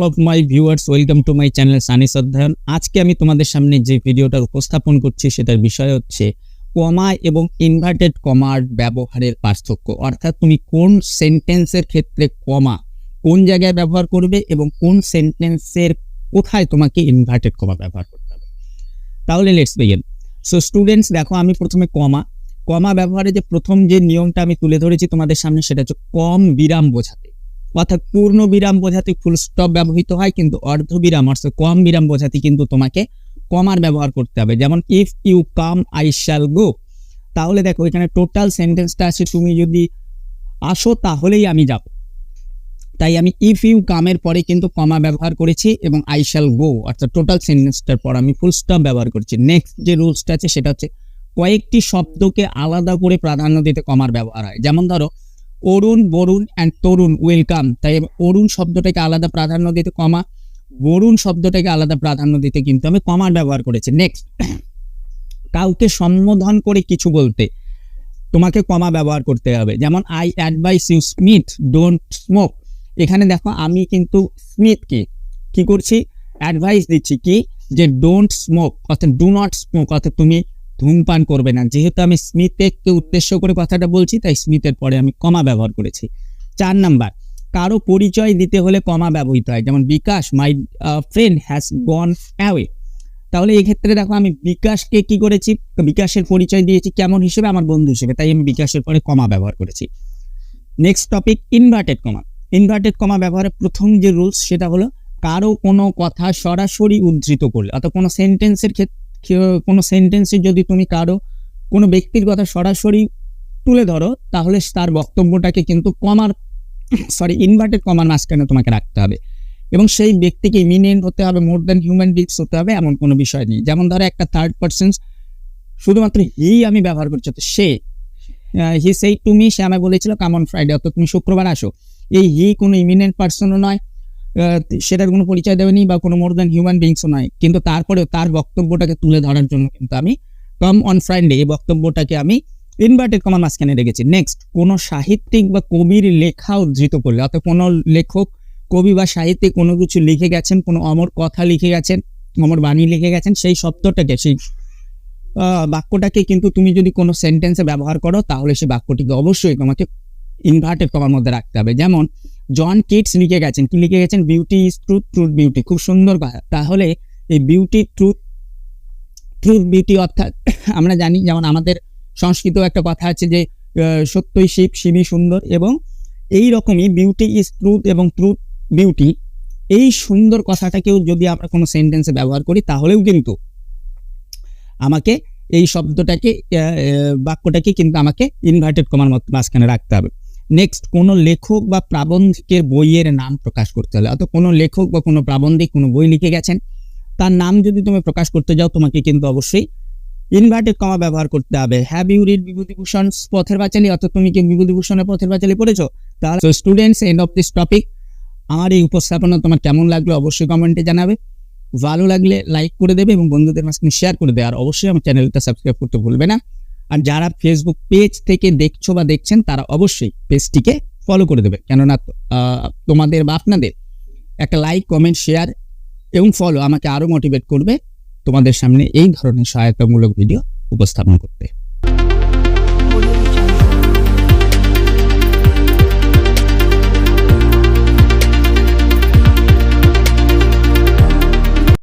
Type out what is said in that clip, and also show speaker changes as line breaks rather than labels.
All of my viewers, welcome to my channel সানিস অধ্যয়ন। আজকে আমি তোমাদের সামনে যে ভিডিওটা উপস্থাপন করছি সেটার বিষয় হচ্ছে কমা এবং ইনভার্টেড কমার ব্যবহারের পার্থক্য। অর্থাৎ তুমি কোন সেন্টেন্সের ক্ষেত্রে কমা কোন জায়গায় ব্যবহার করবে এবং কোন সেন্টেন্সের কোথায় তোমাকে ইনভার্টেড কমা ব্যবহার করতে হবে। তাহলে লেটস বিগিন। সো স্টুডেন্টস, দেখো আমি প্রথমে কমা ব্যবহারে যে প্রথম যে নিয়মটা আমি তুলে ধরেছি তোমাদের সামনে, সেটা হচ্ছে কম বিরাম বোঝাতে, অর্থাৎ পূর্ণ বিরাম বোঝাতে ফুল স্টপ ব্যবহৃত হয়, কিন্তু অর্ধ বিরাম অর্থাৎ কম বিরাম বোঝাতে কিন্তু তোমাকে কমার ব্যবহার করতে হবে। যেমন if you come I shall go. তাহলে দেখো এখানে টোটাল সেন্টেন্সটা আছে তুমি যদি আসো তাহলেই আমি যাব, তাই আমি ইফ ইউ কামের পরে কিন্তু কমা ব্যবহার করেছি এবং আই শ্যাল গো অর্থাৎ টোটাল সেন্টেন্সটার পর আমি ফুল স্টপ ব্যবহার করেছি। নেক্সট যে রুলসটা আছে সেটা হচ্ছে কয়েকটি শব্দকে আলাদা করে প্রাধান্য দিতে কমার ব্যবহার হয়। যেমন ধরো অরুণ, বরুণ অ্যান্ড তরুণ ওয়েলকাম, তাই অরুণ শব্দটাকে আলাদা প্রাধান্য দিতে কমা, বরুণ শব্দটাকে আলাদা প্রাধান্য দিতে কিন্তু আমি কমার ব্যবহার করেছি। নেক্সট, কাউকে সম্বোধন করে কিছু বলতে তোমাকে কমা ব্যবহার করতে হবে। যেমন I advise you Smith don't smoke. এখানে দেখো আমি কিন্তু স্মিথকে কি করছি, অ্যাডভাইস দিচ্ছি কি, যে ডোন্ট স্মোক অর্থাৎ ডু নট স্মোক অর্থাৎ তুমি ধূমপান করবে না। যেহেতু আমি স্মিথকে উদ্দেশ্য করে কথাটা বলছি তাই স্মিথের পরে আমি কমা ব্যবহার করেছি। 4 নাম্বার, কারো পরিচয় দিতে হলে কমা ব্যবহৃত হয়। যেমন Bikash my friend has gone away. তাহলে এই ক্ষেত্রে দেখো আমি বিকাশকে কি করেছি, বিকাশের পরিচয় দিয়েছি কেমন হিসেবে, আমার বন্ধু হিসেবে, তাই আমি বিকাশের পরে কমা ব্যবহার করেছি। Next topic, inverted comma. Inverted comma ব্যবহারের প্রথম যে রুলস সেটা হলো কারো কোনো কথা সরাসরি উদ্ধৃত করলে, অর্থাৎ কোনো সেন্টেন্সের ক্ষেত্রে কোনো সেন্টেন্সে যদি তুমি কোনো ব্যক্তির কথা সরাসরি তুলে ধরো তাহলে তার বক্তব্যটাকে কিন্তু ইনভার্টেড কমার মাঝখানে তোমাকে রাখতে হবে এবং সেই ব্যক্তিকে ইমিনেন্ট হতে হবে, মোর দ্যান হিউম্যান বিংস হতে হবে, এমন কোনো বিষয় নেই। যেমন ধরো একটা থার্ড পারসন শুধুমাত্র হি আমি ব্যবহার করছি, তো সে হি সেই তুমি, সে আমায় বলেছিল কাম অন ফ্রাইডে, অর্থাৎ তুমি শুক্রবার আসো। এই হি কোনো ইমিনেন্ট পার্সনও নয়, সেটার কোনো পরিচয় দেবেনি বা কোনো মোর দ্যান হিউম্যান বিংসও নয়, কিন্তু তারপরেও তার বক্তব্যটাকে তুলে ধরার জন্য কিন্তু আমি কাম অন ফ্রাইডে এই বক্তব্যটাকে আমি ইনভার্টেড কমার মাঝখানে রেখেছি। নেক্সট, কোনো সাহিত্যিক বা কবির লেখা উদ্ধৃত করলে, অর্থাৎ কোনো লেখক, কবি বা সাহিত্যিক কোনো কিছু লিখে গেছেন, কোনো অমর কথা লিখে গেছেন, অমর বাণী লিখে গেছেন, সেই শব্দটাকে, সেই বাক্যটাকে কিন্তু তুমি যদি কোনো সেন্টেন্সে ব্যবহার করো তাহলে সেই বাক্যটিকে অবশ্যই তোমাকে ইনভার্টেড কমার মধ্যে রাখতে হবে। যেমন জন কিটস লিখে গেছেন, কি লিখে গেছেন, beauty is truth, truth beauty, খুব সুন্দর কথা। তাহলে এই বিউটি ট্রুথ, ট্রুথ বিউটি অর্থাৎ আমরা জানি, যেমন আমাদের সংস্কৃতেও একটা কথা আছে যে সত্যই শিব, শিবই সুন্দর, এবং এই রকমই বিউটি ইজ ট্রুথ এবং ট্রুথ বিউটি, এই সুন্দর কথাটাকেও যদি আমরা কোনো সেন্টেন্সে ব্যবহার করি তাহলেও কিন্তু আমাকে এই শব্দটাকে, বাক্যটাকে কিন্তু আমাকে ইনভার্টেড কমার মাঝখানে রাখতে হবে। নেক্সট, কোনো লেখক বা প্রাবন্ধিকের বইয়ের নাম প্রকাশ করতে হলে, অর্থাৎ কোনো লেখক বা কোনো প্রাবন্ধিক কোনো বই লিখে গেছেন, তার নাম যদি তুমি প্রকাশ করতে যাও তোমাকে কিন্তু অবশ্যই ইনভার্টেড কমা ব্যবহার করতে হবে। Have you read Bibhutibhushan Pather Panchali, অর্থাৎ তুমি কি বিভূতিভূষণের পথের পাঁচালী পড়েছো? তাহলে students, end of this topic. আমার এই উপস্থাপনা তোমার কেমন লাগলো অবশ্যই কমেন্টে জানাবে। ভালো লাগলে লাইক করে দেবে এবং বন্ধুদের মাঝখানে শেয়ার করে দেবে, আর অবশ্যই আমার চ্যানেলটা সাবস্ক্রাইব করতে ভুলবে না। আর যারা ফেসবুক পেজ থেকে দেখছো বা দেখছেন তারা অবশ্যই পেজটিকে ফলো করে দেবে, কেননা তোমাদের বা আপনাদের একটা লাইক, কমেন্ট, শেয়ার এবং ফলো আমাকে আরও মোটিভেট করবে তোমাদের সামনে এই ধরনের সহায়তামূলক ভিডিও উপস্থাপন করতে।